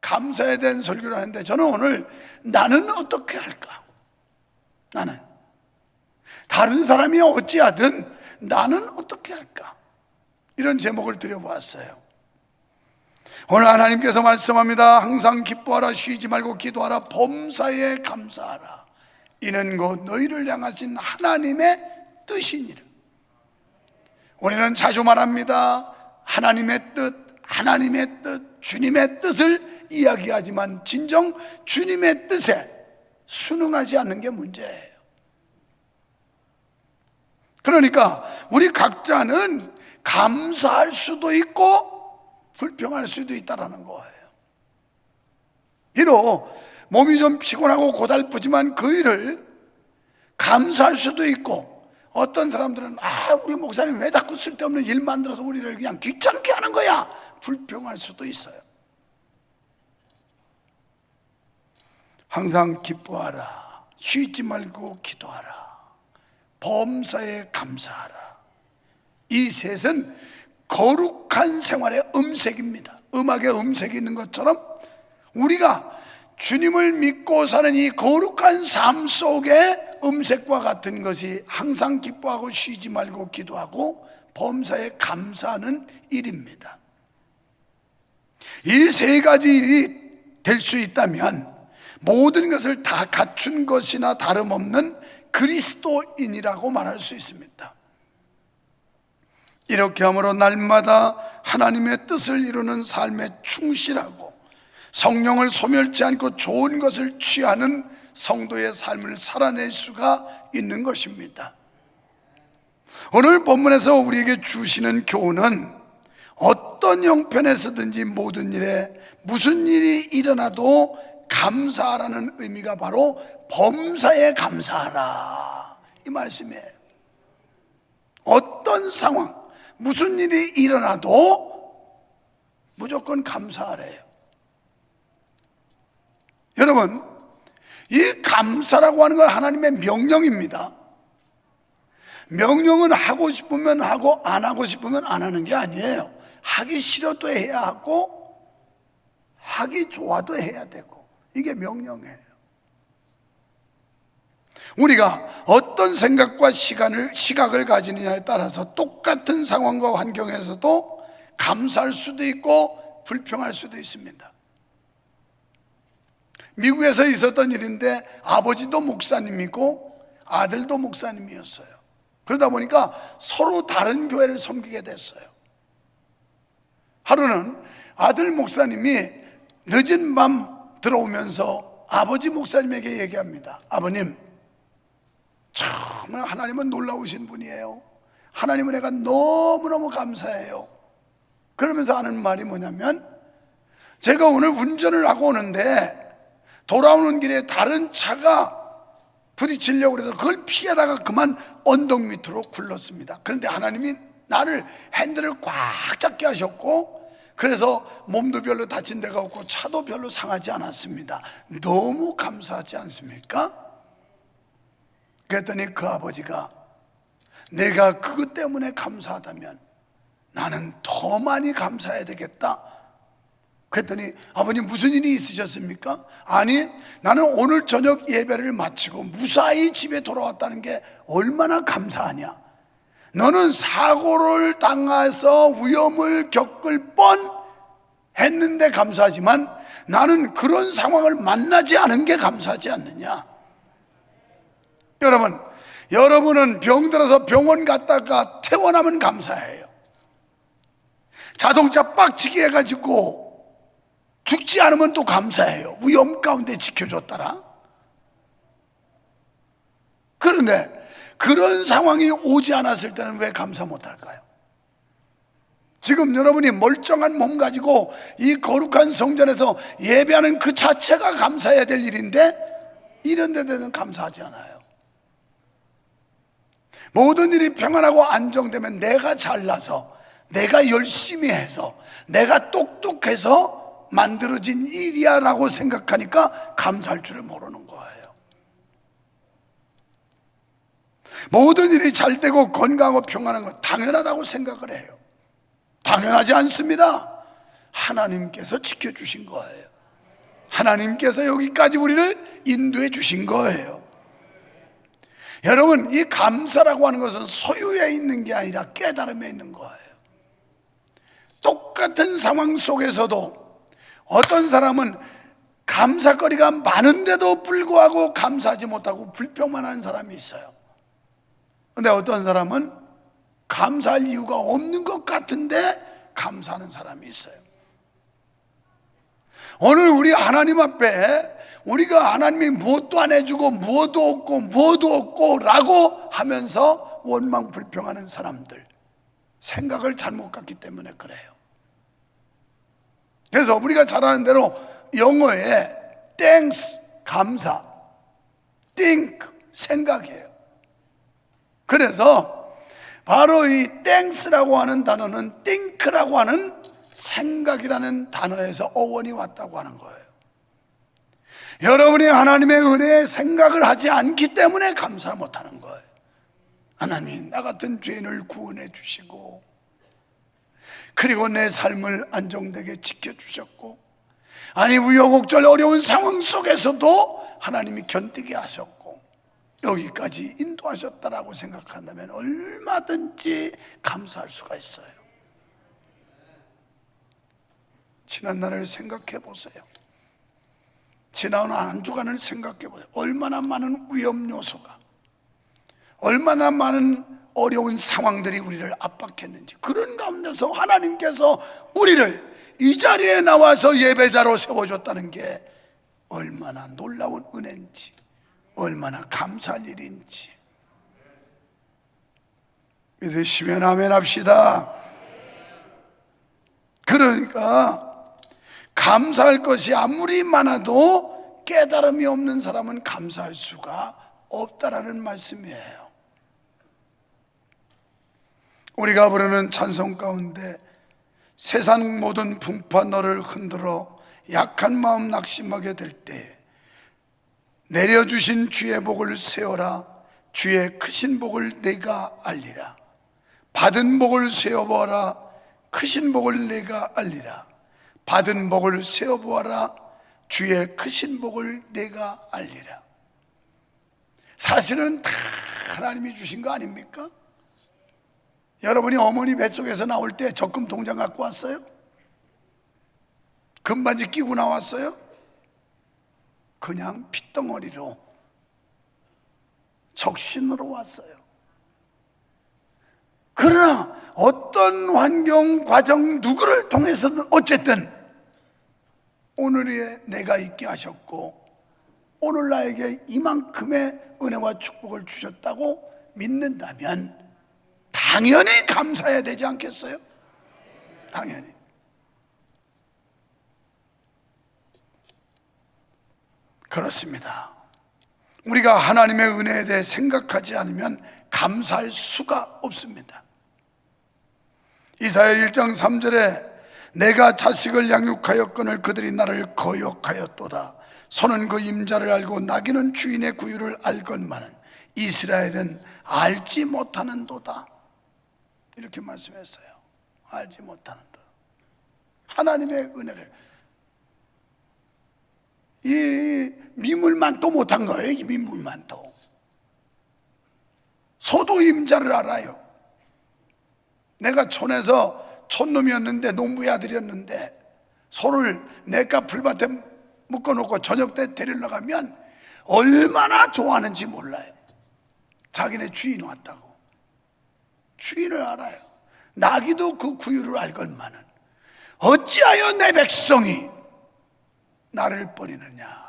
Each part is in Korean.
감사에 대한 설교를 하는데, 저는 오늘 나는 어떻게 할까? 나는 다른 사람이 어찌하든 나는 어떻게 할까? 이런 제목을 드려보았어요. 오늘 하나님께서 말씀합니다. 항상 기뻐하라, 쉬지 말고 기도하라, 범사에 감사하라. 이는 곧 너희를 향하신 하나님의 뜻이니라. 우리는 자주 말합니다. 하나님의 뜻, 하나님의 뜻, 주님의 뜻을 이야기하지만 진정 주님의 뜻에 순응하지 않는 게 문제예요. 그러니까 우리 각자는 감사할 수도 있고 불평할 수도 있다는 거예요. 비록 몸이 좀 피곤하고 고달프지만 그 일을 감사할 수도 있고, 어떤 사람들은 우리 목사님 왜 자꾸 쓸데없는 일 만들어서 우리를 그냥 귀찮게 하는 거야, 불평할 수도 있어요. 항상 기뻐하라, 쉬지 말고 기도하라, 범사에 감사하라. 이 셋은 거룩한 생활의 음색입니다. 음악에 음색이 있는 것처럼 우리가 주님을 믿고 사는 이 거룩한 삶 속에 음색과 같은 것이 항상 기뻐하고 쉬지 말고 기도하고 범사에 감사하는 일입니다. 이 세 가지 일이 될 수 있다면 모든 것을 다 갖춘 것이나 다름없는 그리스도인이라고 말할 수 있습니다. 이렇게 함으로 날마다 하나님의 뜻을 이루는 삶에 충실하고 성령을 소멸치 않고 좋은 것을 취하는 성도의 삶을 살아낼 수가 있는 것입니다. 오늘 본문에서 우리에게 주시는 교훈은 어떤 형편에서든지 모든 일에 무슨 일이 일어나도 감사하라는 의미가 바로 범사에 감사하라, 이 말씀이에요. 어떤 상황, 무슨 일이 일어나도 무조건 감사하래요. 여러분, 이 감사라고 하는 건 하나님의 명령입니다. 명령은 하고 싶으면 하고 안 하고 싶으면 안 하는 게 아니에요. 하기 싫어도 해야 하고 하기 좋아도 해야 되고, 이게 명령이에요. 우리가 어떤 생각과 시각을 가지느냐에 따라서 똑같은 상황과 환경에서도 감사할 수도 있고 불평할 수도 있습니다. 미국에서 있었던 일인데 아버지도 목사님이고 아들도 목사님이었어요. 그러다 보니까 서로 다른 교회를 섬기게 됐어요. 하루는 아들 목사님이 늦은 밤 들어오면서 아버지 목사님에게 얘기합니다. 아버님, 정말 하나님은 놀라우신 분이에요. 하나님은 내가 너무너무 감사해요. 그러면서 하는 말이 뭐냐면, 제가 오늘 운전을 하고 오는데 돌아오는 길에 다른 차가 부딪히려고 해서 그걸 피하다가 그만 언덕 밑으로 굴렀습니다. 그런데 하나님이 나를 핸들을 꽉 잡게 하셨고, 그래서 몸도 별로 다친 데가 없고 차도 별로 상하지 않았습니다. 너무 감사하지 않습니까? 그랬더니 그 아버지가, 내가 그것 때문에 감사하다면 나는 더 많이 감사해야 되겠다. 그랬더니 아버님 무슨 일이 있으셨습니까? 아니, 나는 오늘 저녁 예배를 마치고 무사히 집에 돌아왔다는 게 얼마나 감사하냐. 너는 사고를 당해서 위험을 겪을 뻔 했는데 감사하지만 나는 그런 상황을 만나지 않은 게 감사하지 않느냐. 여러분은 병들어서 병원 갔다가 퇴원하면 감사해요. 자동차 빡치게 해가지고 죽지 않으면 또 감사해요. 위험 가운데 지켜줬더라. 그런데 그런 상황이 오지 않았을 때는 왜 감사 못할까요? 지금 여러분이 멀쩡한 몸 가지고 이 거룩한 성전에서 예배하는 그 자체가 감사해야 될 일인데 이런 데 대해서는 감사하지 않아요. 모든 일이 평안하고 안정되면 내가 잘나서, 내가 열심히 해서, 내가 똑똑해서 만들어진 일이야 라고 생각하니까 감사할 줄을 모르는 거예요. 모든 일이 잘 되고 건강하고 평안한 건 당연하다고 생각을 해요. 당연하지 않습니다. 하나님께서 지켜주신 거예요. 하나님께서 여기까지 우리를 인도해 주신 거예요. 여러분, 이 감사라고 하는 것은 소유에 있는 게 아니라 깨달음에 있는 거예요. 똑같은 상황 속에서도 어떤 사람은 감사거리가 많은데도 불구하고 감사하지 못하고 불평만 하는 사람이 있어요. 근데 어떤 사람은 감사할 이유가 없는 것 같은데 감사하는 사람이 있어요. 오늘 우리 하나님 앞에 우리가 하나님이 무엇도 안 해주고 무엇도 없고 라고 하면서 원망 불평하는 사람들, 생각을 잘못 갖기 때문에 그래요. 그래서 우리가 잘 아는 대로 영어에 thanks, 감사, think, 생각이에요. 그래서 바로 이 thanks라고 하는 단어는 think라고 하는 생각이라는 단어에서 어원이 왔다고 하는 거예요. 여러분이 하나님의 은혜에 생각을 하지 않기 때문에 감사를 못하는 거예요. 하나님, 나 같은 죄인을 구원해 주시고, 그리고 내 삶을 안정되게 지켜주셨고, 아니 우여곡절 어려운 상황 속에서도 하나님이 견디게 하셨고 여기까지 인도하셨다라고 생각한다면 얼마든지 감사할 수가 있어요. 지난날을 생각해 보세요. 지나온 한 주간을 생각해 보세요. 얼마나 많은 위험 요소가, 얼마나 많은 어려운 상황들이 우리를 압박했는지. 그런 가운데서 하나님께서 우리를 이 자리에 나와서 예배자로 세워줬다는 게 얼마나 놀라운 은혜인지, 얼마나 감사할 일인지 믿으시면 아멘 합시다. 그러니까 감사할 것이 아무리 많아도 깨달음이 없는 사람은 감사할 수가 없다라는 말씀이에요. 우리가 부르는 찬송 가운데 세상 모든 풍파 너를 흔들어 약한 마음 낙심하게 될 때 내려주신 주의 복을 세워라. 주의 크신 복을 내가 알리라. 받은 복을 세어보아라. 크신 복을 내가 알리라. 받은 복을 세어보아라. 주의 크신 복을 내가 알리라. 사실은 다 하나님이 주신 거 아닙니까? 여러분이 어머니 뱃속에서 나올 때 적금 통장 갖고 왔어요? 금바지 끼고 나왔어요? 그냥 핏덩어리로 적신으로 왔어요. 그러나 어떤 환경, 과정, 누구를 통해서든 어쨌든 오늘의 내가 있게 하셨고 오늘 나에게 이만큼의 은혜와 축복을 주셨다고 믿는다면 당연히 감사해야 되지 않겠어요? 당연히. 그렇습니다. 우리가 하나님의 은혜에 대해 생각하지 않으면 감사할 수가 없습니다. 이사야 1장 3절에 내가 자식을 양육하였거늘 그들이 나를 거역하였도다. 소는 그 임자를 알고 나귀는 주인의 구유를 알건만은 이스라엘은 알지 못하는도다. 이렇게 말씀했어요. 알지 못하는도다. 하나님의 은혜를 이 미물만도 못한 거예요. 이 미물만도. 소도 임자를 알아요. 내가 촌에서 촌놈이었는데 농부의 아들이었는데 소를 내가 풀밭에 묶어놓고 저녁 때 데리러 가면 얼마나 좋아하는지 몰라요. 자기네 주인 왔다고. 주인을 알아요. 나귀도 그 구유를 알건만은 어찌하여 내 백성이 나를 버리느냐.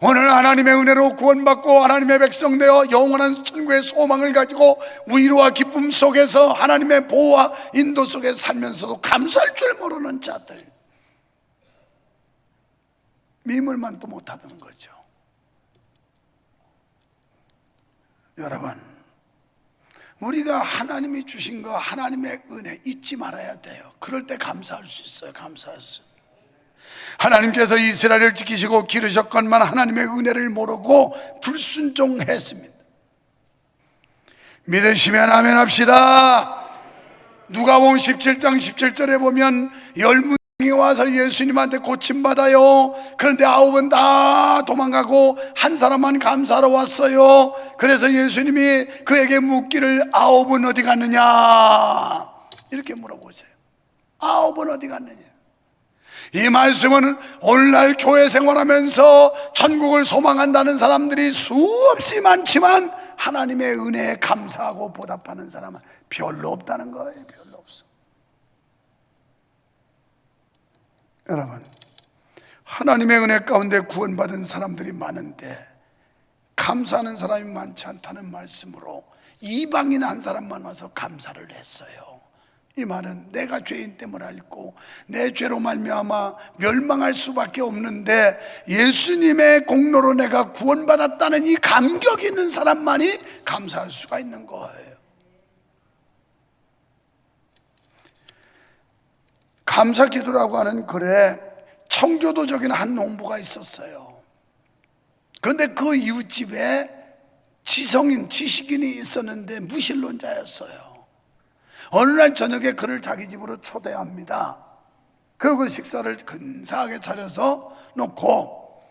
오늘 하나님의 은혜로 구원받고 하나님의 백성 되어 영원한 천국의 소망을 가지고 위로와 기쁨 속에서 하나님의 보호와 인도 속에 살면서도 감사할 줄 모르는 자들, 미물만도 못하던 거죠. 여러분, 우리가 하나님이 주신 거, 하나님의 은혜 잊지 말아야 돼요. 그럴 때 감사할 수 있어요. 감사할 수. 하나님께서 이스라엘을 지키시고 기르셨건만 하나님의 은혜를 모르고 불순종했습니다. 믿으시면 아멘 합시다. 누가복음 17장 17절에 보면 열무기 와서 예수님한테 고침받아요. 그런데 9은 다 도망가고 한 사람만 감사하러 왔어요. 그래서 예수님이 그에게 묻기를 9은 어디 갔느냐 이렇게 물어보세요. 9은 어디 갔느냐. 이 말씀은 오늘날 교회 생활하면서 천국을 소망한다는 사람들이 수없이 많지만 하나님의 은혜에 감사하고 보답하는 사람은 별로 없다는 거예요. 별로 없어. 여러분, 하나님의 은혜 가운데 구원받은 사람들이 많은데 감사하는 사람이 많지 않다는 말씀으로 이방인 한 사람만 와서 감사를 했어요. 이 말은 내가 죄인 됨을 알고 내 죄로 말미암아 멸망할 수밖에 없는데 예수님의 공로로 내가 구원받았다는 이 감격 있는 사람만이 감사할 수가 있는 거예요. 감사 기도라고 하는 글에 청교도적인 한 농부가 있었어요. 그런데 그 이웃집에 지성인, 지식인이 있었는데 무신론자였어요. 어느 날 저녁에 그를 자기 집으로 초대합니다. 그리고 식사를 근사하게 차려서 놓고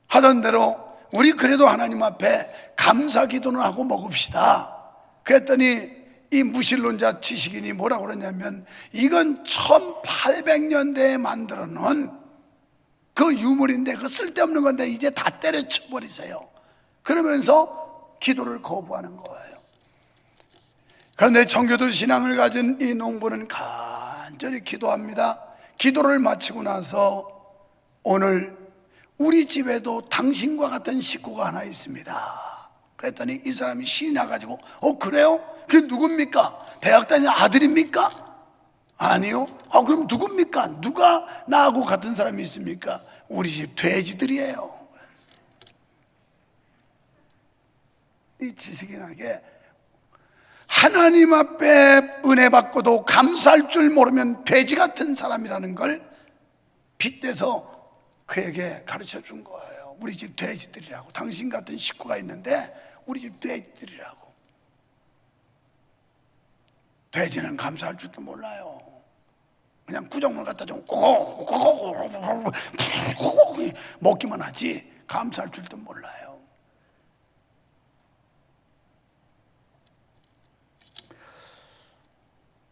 하던 대로 우리 그래도 하나님 앞에 감사 기도는 하고 먹읍시다. 그랬더니 이 무신론자 지식인이 뭐라고 그러냐면 이건 1800년대에 만들어 놓은 그 유물인데 그 쓸데없는 건데 이제 다 때려쳐 버리세요. 그러면서 기도를 거부하는 거예요. 그런데 청교도 신앙을 가진 이 농부는 간절히 기도합니다. 기도를 마치고 나서 오늘 우리 집에도 당신과 같은 식구가 하나 있습니다. 그랬더니 이 사람이 신이 나가지고 그래요? 그게 누굽니까? 대학 다니는 아들입니까? 아니요. 그럼 누굽니까? 누가 나하고 같은 사람이 있습니까? 우리 집 돼지들이에요. 이 지식인에게 하나님 앞에 은혜 받고도 감사할 줄 모르면 돼지 같은 사람이라는 걸 빗대서 그에게 가르쳐 준 거예요. 우리 집 돼지들이라고. 당신 같은 식구가 있는데 우리 집 돼지들이라고. 돼지는 감사할 줄도 몰라요. 그냥 구정물 갖다 좀 먹기만 하지 감사할 줄도 몰라요.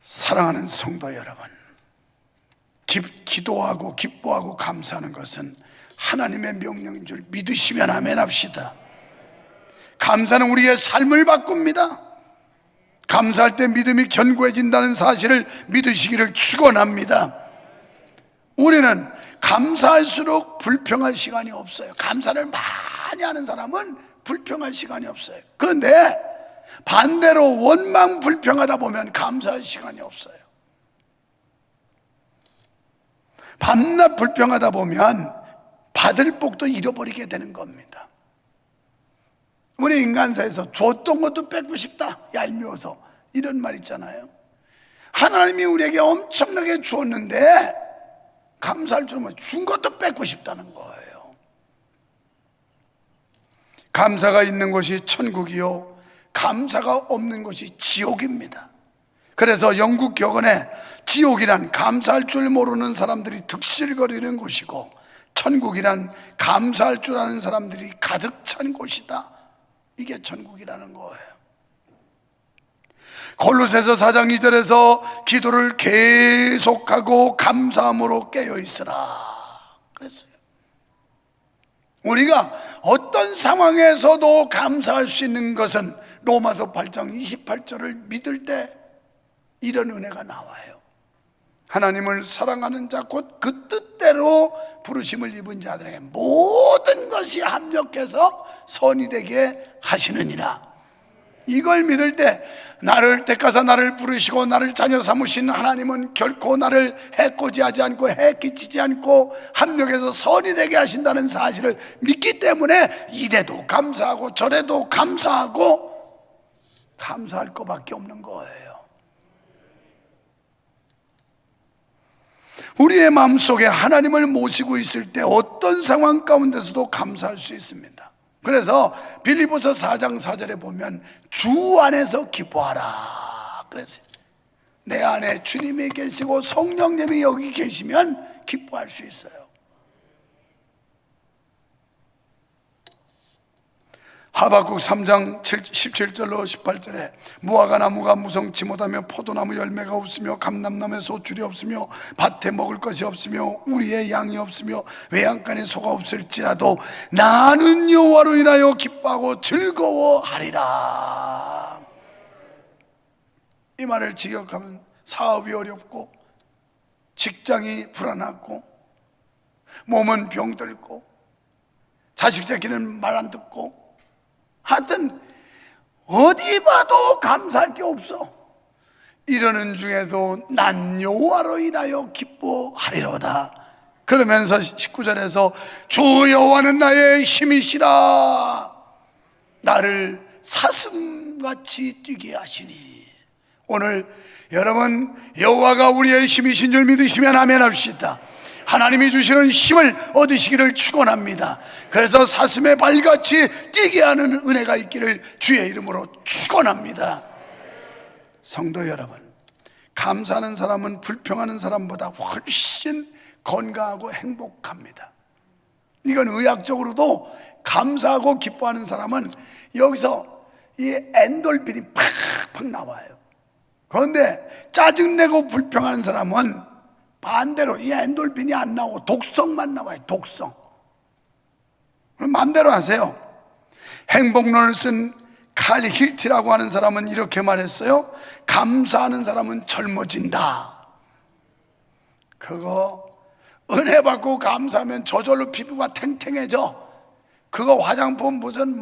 사랑하는 성도 여러분, 기도하고 기뻐하고 감사하는 것은 하나님의 명령인 줄 믿으시면 아멘 합시다. 감사는 우리의 삶을 바꿉니다. 감사할 때 믿음이 견고해진다는 사실을 믿으시기를 축원합니다. 우리는 감사할수록 불평할 시간이 없어요. 감사를 많이 하는 사람은 불평할 시간이 없어요. 그런데 반대로 원망 불평하다 보면 감사할 시간이 없어요. 밤낮 불평하다 보면 받을 복도 잃어버리게 되는 겁니다. 우리 인간사에서 줬던 것도 뺏고 싶다, 얄미워서, 이런 말 있잖아요. 하나님이 우리에게 엄청나게 주었는데 감사할 줄 모르면 준 것도 뺏고 싶다는 거예요. 감사가 있는 곳이 천국이요 감사가 없는 곳이 지옥입니다. 그래서 영국 격언에 지옥이란 감사할 줄 모르는 사람들이 득실거리는 곳이고 천국이란 감사할 줄 아는 사람들이 가득 찬 곳이다. 이게 천국이라는 거예요. 골로새서 4장 2절에서 기도를 계속하고 감사함으로 깨어있으라 그랬어요. 우리가 어떤 상황에서도 감사할 수 있는 것은 로마서 8장 28절을 믿을 때 이런 은혜가 나와요. 하나님을 사랑하는 자 곧 그 뜻대로 부르심을 입은 자들에게 모든 것이 합력해서 선이 되게 하시느니라. 이걸 믿을 때 나를 택하사 나를 부르시고 나를 자녀 삼으신 하나님은 결코 나를 해코지하지 않고 해끼치지 않고 합력해서 선이 되게 하신다는 사실을 믿기 때문에 이래도 감사하고 저래도 감사하고 감사할 것밖에 없는 거예요. 우리의 마음속에 하나님을 모시고 있을 때 어떤 상황 가운데서도 감사할 수 있습니다. 그래서 빌립보서 4장 4절에 보면 주 안에서 기뻐하라 그랬어요. 내 안에 주님이 계시고 성령님이 여기 계시면 기뻐할 수 있어요. 하박국 3장 17절로 18절에 무화과 나무가 무성치 못하며 포도나무 열매가 없으며 감람나무에 소출이 없으며 밭에 먹을 것이 없으며 우리의 양이 없으며 외양간에 소가 없을지라도 나는 여호와로 인하여 기뻐하고 즐거워하리라. 이 말을 직역하면 사업이 어렵고 직장이 불안하고 몸은 병들고 자식 새끼는 말 안 듣고 하여튼 어디 봐도 감사할 게 없어. 이러는 중에도 난 여호와로 인하여 기뻐하리로다. 그러면서 19절에서 주 여호와는 나의 힘이시라. 나를 사슴같이 뛰게 하시니. 오늘 여러분 여호와가 우리의 힘이신 줄 믿으시면 아멘 합시다. 하나님이 주시는 힘을 얻으시기를 축원합니다. 그래서 사슴의 발같이 뛰게 하는 은혜가 있기를 주의 이름으로 축원합니다. 성도 여러분, 감사하는 사람은 불평하는 사람보다 훨씬 건강하고 행복합니다. 이건 의학적으로도 감사하고 기뻐하는 사람은 여기서 이 엔돌핀이 팍팍 나와요. 그런데 짜증내고 불평하는 사람은 반대로 이 엔돌핀이 안 나오고 독성만 나와요. 독성. 그럼 마음대로 하세요. 행복론을 쓴 칼 힐티라고 하는 사람은 이렇게 말했어요. 감사하는 사람은 젊어진다. 그거 은혜 받고 감사하면 저절로 피부가 탱탱해져. 그거 화장품 무슨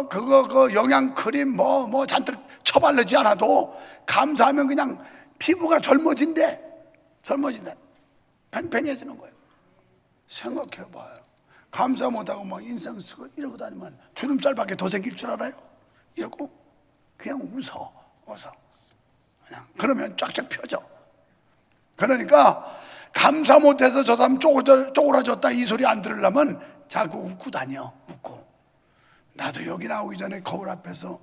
그거 영양크림 잔뜩 쳐바르지 않아도 감사하면 그냥 피부가 젊어진대. 팽팽해지는 거예요. 생각해봐요. 감사 못하고 막 인상 쓰고 이러고 다니면 주름살밖에 더 생길 줄 알아요? 이러고 그냥 웃어. 그냥 그러면 쫙쫙 펴져. 그러니까 감사 못해서 저 사람 쪼그라졌다 이 소리 안 들으려면 자꾸 웃고 다녀. 웃고. 나도 여기 나오기 전에 거울 앞에서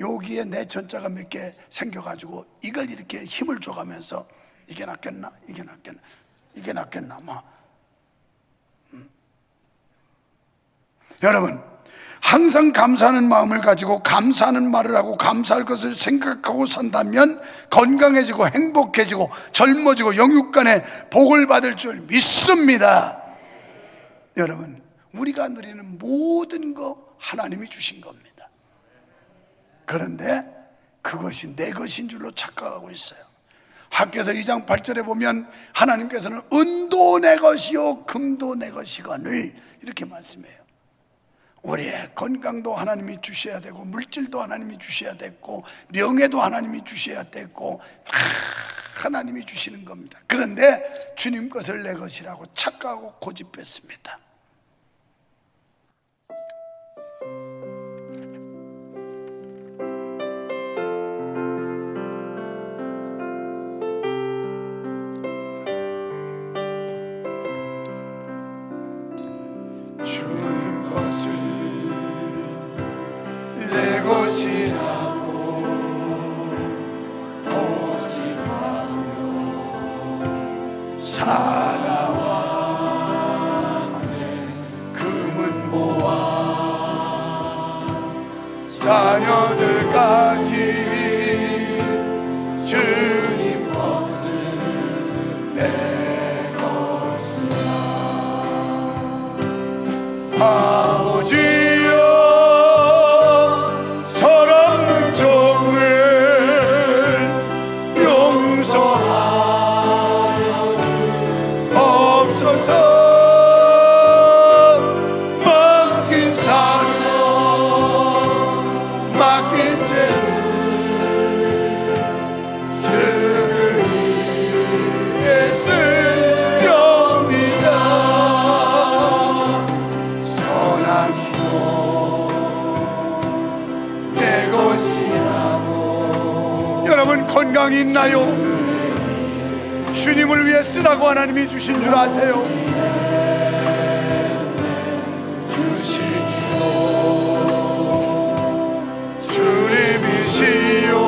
여기에 내 천자가 몇 개 생겨가지고 이걸 이렇게 힘을 줘가면서 이게 낫겠나? 여러분, 항상 감사하는 마음을 가지고 감사하는 말을 하고 감사할 것을 생각하고 산다면 건강해지고 행복해지고 젊어지고 영육간에 복을 받을 줄 믿습니다. 여러분, 우리가 누리는 모든 거 하나님이 주신 겁니다. 그런데 그것이 내 것인 줄로 착각하고 있어요. 학교에서 2장 8절에 보면 하나님께서는 은도 내 것이요 금도 내 것이거늘 이렇게 말씀해요. 우리의 건강도 하나님이 주셔야 되고 물질도 하나님이 주셔야 되고 명예도 하나님이 주셔야 되고 다 하나님이 주시는 겁니다. 그런데 주님 것을 내 것이라고 착각하고 고집했습니다. 주님 것을 내 것이라고 고집하며 살아왔네. 금은 모아 자녀들까지 주님 것을 내 것이라. 아버지여 철없는 종을 용서하여 주옵소서. 맡긴 사명 맡긴 죄를 주를 위해 쓰렵니다. 내 것이라고. 여러분 건강이 있나요? 주님을 위해 쓰라고 하나님이 주신 줄 아세요? 주시기로 주님이시요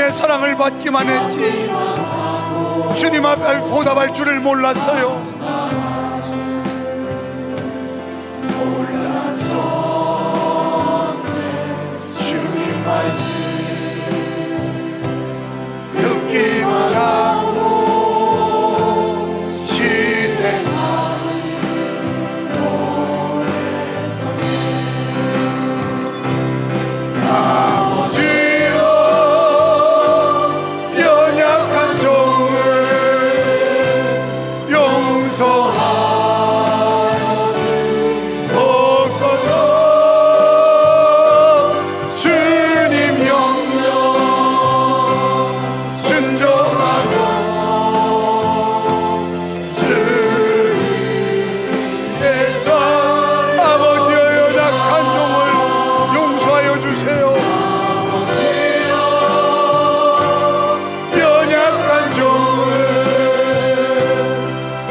주님의 사랑을 받기만 했지 주님 앞에 보답할 줄을 몰랐어요. 주님 말씀 듣기만 하고 실행하지 못해서니 아버지여 연약한 종을 용서하여 주옵소서. 주님 명령 순종하면서 주를 위해서 아버지여 연약한 종을 용서하여 주세요. 연약한 종을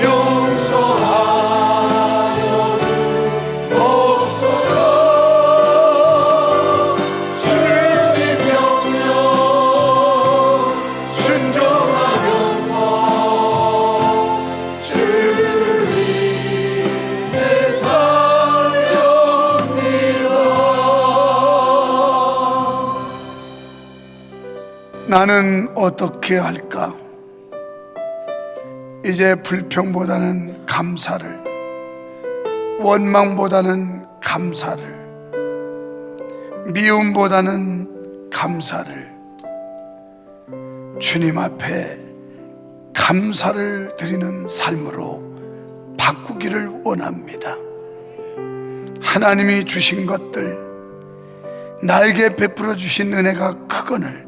용서하여 주옵소서. 주님 명령 순종하면서 주를 위해 살렵니다. 나는 어떻게 할까? 이제 불평보다는 감사를, 원망보다는 감사를, 미움보다는 감사를, 주님 앞에 감사를 드리는 삶으로 바꾸기를 원합니다. 하나님이 주신 것들, 나에게 베풀어 주신 은혜가 크거늘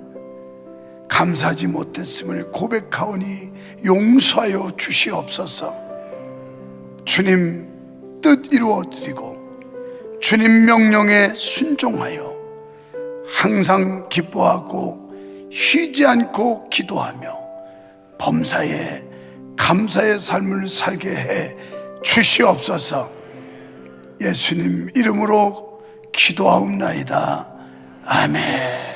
감사하지 못했음을 고백하오니 용서하여 주시옵소서. 주님 뜻 이루어 드리고 주님 명령에 순종하여 항상 기뻐하고 쉬지 않고 기도하며 범사에 감사의 삶을 살게 해 주시옵소서. 예수님 이름으로 기도하옵나이다. 아멘.